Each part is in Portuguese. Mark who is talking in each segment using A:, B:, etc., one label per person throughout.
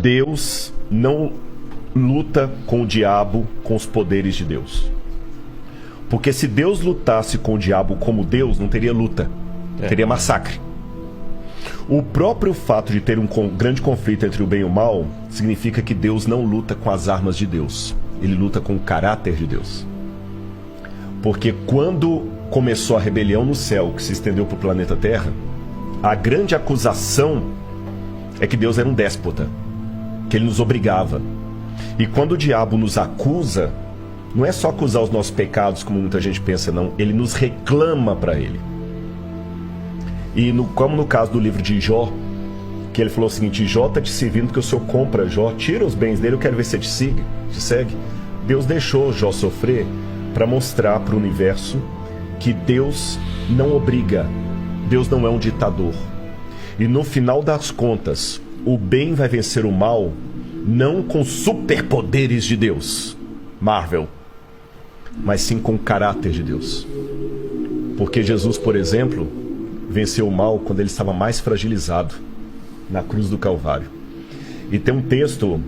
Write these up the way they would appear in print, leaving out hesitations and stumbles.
A: Deus não luta com o diabo com os poderes de Deus. Porque se Deus lutasse com o diabo como Deus, não teria luta, teria massacre. O próprio fato de ter um grande conflito entre o bem e o mal significa que Deus não luta com as armas de Deus, ele luta com o caráter de Deus. Porque quando começou a rebelião no céu, que se estendeu para o planeta Terra, a grande acusação é que Deus era um déspota, que ele nos obrigava. E quando o diabo nos acusa, não é só acusar os nossos pecados, como muita gente pensa, não. Ele nos reclama para ele. E como no caso do livro de Jó, que ele falou o seguinte: Jó está te servindo porque o Senhor compra Jó, tira os bens dele, eu quero ver se ele te segue. Deus deixou Jó sofrer para mostrar para o universo que Deus não obriga, Deus não é um ditador. E no final das contas, o bem vai vencer o mal, não com superpoderes de Deus, Marvel, mas sim com o caráter de Deus. Porque Jesus, por exemplo, venceu o mal quando ele estava mais fragilizado, na cruz do Calvário. E tem um texto,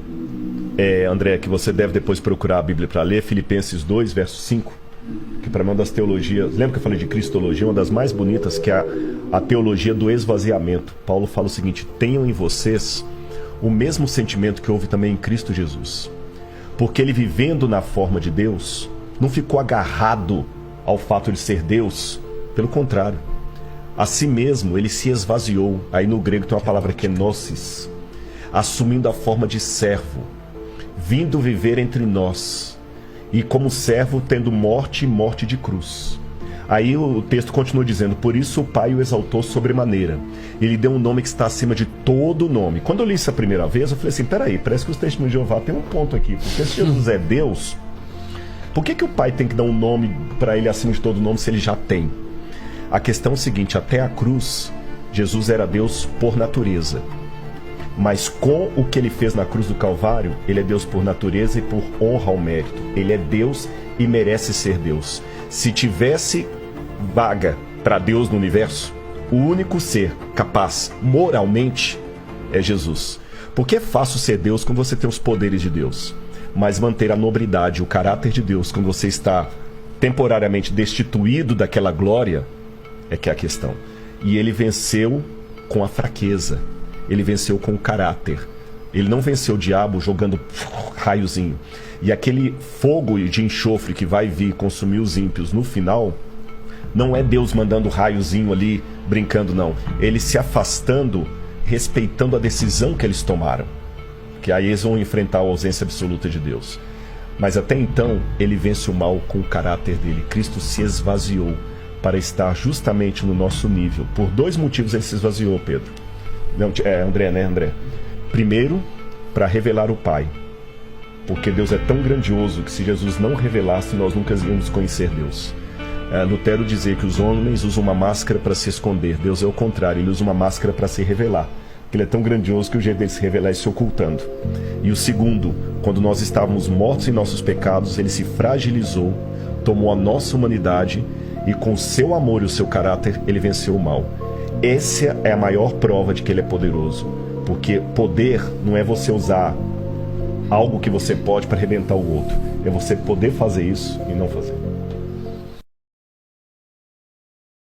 A: André, que você deve depois procurar a Bíblia para ler, Filipenses 2, verso 5, que para mim é uma das teologias, lembra que eu falei de cristologia, uma das mais bonitas, que é a teologia do esvaziamento. Paulo fala o seguinte: tenham em vocês o mesmo sentimento que houve também em Cristo Jesus. Porque ele, vivendo na forma de Deus, não ficou agarrado ao fato de ser Deus. Pelo contrário, a si mesmo ele se esvaziou. Aí no grego tem uma palavra que é gnosis, assumindo a forma de servo, vindo viver entre nós, e como servo tendo morte e morte de cruz. Aí o texto continua dizendo: por isso o Pai o exaltou sobremaneira, ele deu um nome que está acima de todo nome. Quando eu li isso a primeira vez, eu falei assim: peraí, parece que os testemunhos de Jeová tem um ponto aqui, porque se Jesus é Deus, por que o Pai tem que dar um nome para ele acima de todo nome se ele já tem? A questão é o seguinte: até a cruz, Jesus era Deus por natureza, mas com o que ele fez na cruz do Calvário, ele é Deus por natureza e por honra ao mérito. Ele é Deus e merece ser Deus. Se tivesse vaga para Deus no universo, o único ser capaz moralmente é Jesus. Porque é fácil ser Deus quando você tem os poderes de Deus, mas manter a nobridade, o caráter de Deus, quando você está temporariamente destituído daquela glória, é que é a questão. E ele venceu com a fraqueza, ele venceu com o caráter. Ele não venceu o diabo jogando raiozinho. E aquele fogo de enxofre que vai vir consumir os ímpios no final, não é Deus mandando raiozinho ali, brincando, não. Ele se afastando, respeitando a decisão que eles tomaram. Que aí eles vão enfrentar a ausência absoluta de Deus. Mas até então, ele vence o mal com o caráter dele. Cristo se esvaziou para estar justamente no nosso nível. Por dois motivos ele se esvaziou, Pedro. Não, André, né, André? Primeiro, para revelar o Pai. Porque Deus é tão grandioso que se Jesus não revelasse, nós nunca íamos conhecer Deus. Lutero dizia que os homens usam uma máscara para se esconder. Deus é o contrário, ele usa uma máscara para se revelar. Ele é tão grandioso que o jeito dele se revelar é se ocultando. E o segundo, quando nós estávamos mortos em nossos pecados, ele se fragilizou, tomou a nossa humanidade e com o seu amor e o seu caráter, ele venceu o mal. Essa é a maior prova de que ele é poderoso. Porque poder não é você usar algo que você pode para arrebentar o outro. É você poder fazer isso e não fazer.